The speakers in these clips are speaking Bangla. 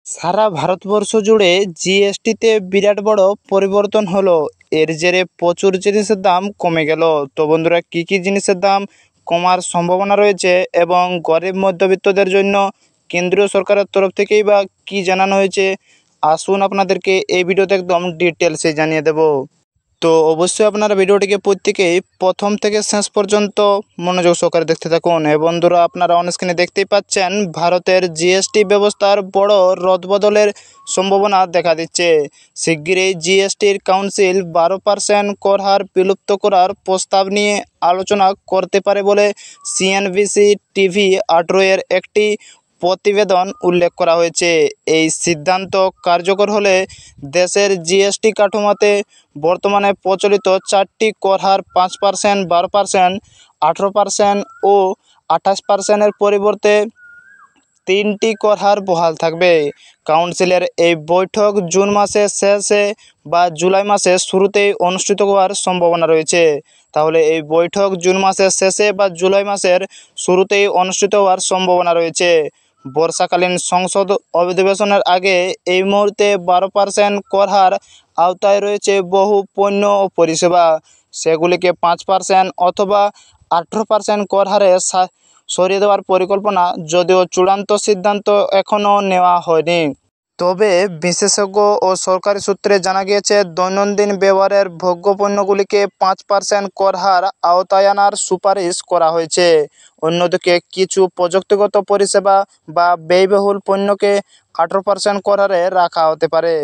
সারা ভারতবর্ষ জুড়ে জিএসটিতে বিরাট বড় পরিবর্তন হলো। এর জেরে প্রচুর জিনিসের দাম কমে গেল। তো বন্ধুরা, কি কি জিনিসের দাম কমার সম্ভাবনা রয়েছে এবং গরিব মধ্যবিত্তদের জন্য কেন্দ্রীয় সরকারের তরফ থেকেই বা কি জানানো হয়েছে, আসুন আপনাদেরকে এই ভিডিওতে একদম ডিটেলসে জানিয়ে দেব। তো অবশ্যই আপনারা ভিডিওটিকে প্রত্যেকেই প্রথম থেকে শেষ পর্যন্ত মনোযোগ সহকারে দেখতে থাকুন। বন্ধুরা, আপনারা অন স্ক্রিনে দেখতেই পাচ্ছেন ভারতের জিএসটি ব্যবস্থার বড় রদবদলের সম্ভাবনা দেখা দিচ্ছে। শিগগিরই জিএসটির কাউন্সিল 12% কর হার বিলুপ্ত করার প্রস্তাব নিয়ে আলোচনা করতে পারে বলে সিএনবিসি টিভি 18 একটি প্রতিবেদন উল্লেখ করা হয়েছে। এই সিদ্ধান্ত কার্যকর হলে দেশের জিএসটি কাঠামোতে বর্তমানে প্রচলিত 4টি কর হার 5%, 12%, 18% ও 28%-এর পরিবর্তে 3টি কর হার বহাল থাকবে। কাউন্সিলের এই বৈঠক জুন মাসের শেষে বা জুলাই মাসের শুরুতেই অনুষ্ঠিত হওয়ার সম্ভাবনা রয়েছে। তাহলে এই বৈঠক জুন মাসের শেষে বা জুলাই মাসের শুরুতেই অনুষ্ঠিত হওয়ার সম্ভাবনা রয়েছে। বর্ষাকালীন সংসদ অধিবেশনের আগে এই মুহূর্তে 12% কর হার আওতায় রয়েছে বহু পণ্য ও পরিষেবা। সেগুলিকে 5% অথবা 18% কর হারে সরিয়ে দেওয়ার পরিকল্পনা, যদিও চূড়ান্ত সিদ্ধান্ত এখনও নেওয়া হয়নি। তবে বিশেষজ্ঞ ও সরকারি সূত্রে জানা গিয়েছে, দৈনন্দিন ব্যবহারের ভোগ্য পণ্যগুলিকে 5% কর হার আওতায় আনার সুপারিশ করা হয়েছে। অন্যদিকে কিছু প্রযুক্তিগত পরিষেবা বা ব্যয়বহুল পণ্যকে 18% কর হারে রাখা হতে পারে।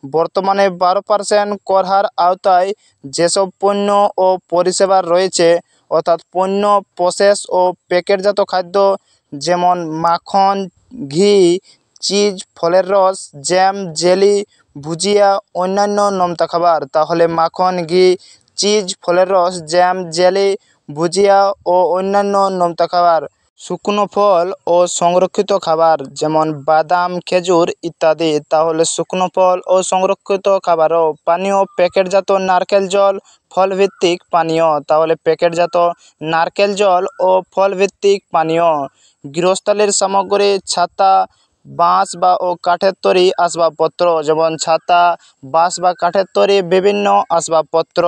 বর্তমানে 12% কর হার আওতায় যেসব পণ্য ও পরিষেবা রয়েছে, অর্থাৎ পণ্য, প্রসেস ও প্যাকেটজাত খাদ্য যেমন মাখন, ঘি, চিজ, ফলের রস, জ্যাম, জেলি, ভুজিয়া, অন্যান্য নোনতা খাবার। তাহলে মাখন, ঘি, চিজ, ফলের রস, জ্যাম, জেলি, ভুজিয়া ও অন্যান্য নোনতা খাবার। শুকনো ফল ও সংরক্ষিত খাবার যেমন বাদাম, খেজুর ইত্যাদি। তাহলে শুকনো ফল ও সংরক্ষিত খাবার ও পানীয়, প্যাকেটজাত নারকেল জল, ফলভিত্তিক পানীয়। তাহলে প্যাকেটজাত নারকেল জল ও ফলভিত্তিক পানীয়। গৃহস্থালির সামগ্রী, ছাতা, বাঁশ বা ও কাঠের তৈরি আসবাবপত্র যেমন ছাতা, বাঁশ বা কাঠের তৈরি বিভিন্ন আসবাবপত্র।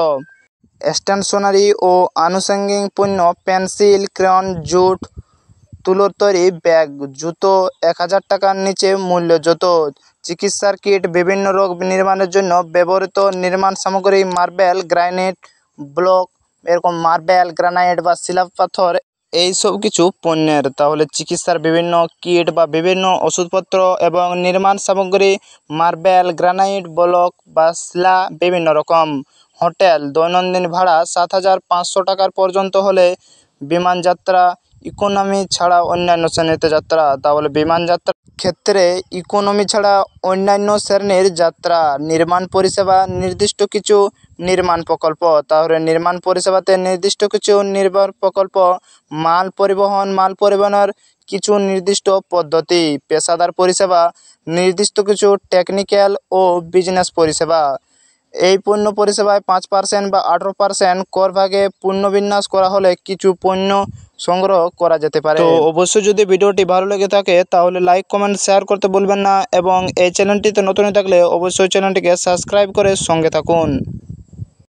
স্টেশনারি ও আনুষঙ্গিক পণ্য, পেন্সিল, ক্রেয়ন, জুট, তুলোর তৈরি ব্যাগ, জুতো, 1000 টাকার নিচে মূল্য জুতো। চিকিৎসার কিট, বিভিন্ন রোগ নির্মাণের জন্য ব্যবহৃত নির্মাণ সামগ্রী, মার্বেল, গ্রানাইট ব্লক, এরকম মার্বেল, গ্রানাইট বা শিলা পাথর, এই সব কিছু পণ্যের। তাহলে চিকিৎসার বিভিন্ন কিট বা বিভিন্ন ওষুধপত্র এবং নির্মাণ সামগ্রী, মার্বেল, গ্রানাইট ব্লক বা শিলা বিভিন্ন রকম। হোটেল, দৈনন্দিন ভাড়া 7500 টাকার পর্যন্ত হলে বিমান যাত্রা, ইকোনমি ছাড়া অন্যান্য শ্রেণীতে যাত্রা। তাহলে বিমান যাত্রার ক্ষেত্রে ইকোনমি ছাড়া অন্যান্য শ্রেণীর যাত্রা। নির্মাণ পরিষেবা, নির্দিষ্ট কিছু নির্মাণ প্রকল্প। তাহলে নির্মাণ পরিষেবাতে নির্দিষ্ট কিছু নির্মাণ প্রকল্প। মাল পরিবহনের কিছু নির্দিষ্ট পদ্ধতি। পেশাদার পরিষেবা, নির্দিষ্ট কিছু টেকনিক্যাল ও বিজনেস পরিষেবা। এই পণ্য পরিষেবায় 5% বা 18% কর ভাগে পুনর্বিন্যাস করা হলে কিছু পণ্য সংগ্রহ করা যেতে পারে। তো অবশ্যই যদি ভিডিওটি ভালো লেগে থাকে তাহলে লাইক, কমেন্ট, শেয়ার করতে ভুলবেন না এবং এই চ্যানেলটিতে নতুন থাকলে অবশ্যই চ্যানেলটিকে সাবস্ক্রাইব করে সঙ্গে থাকুন।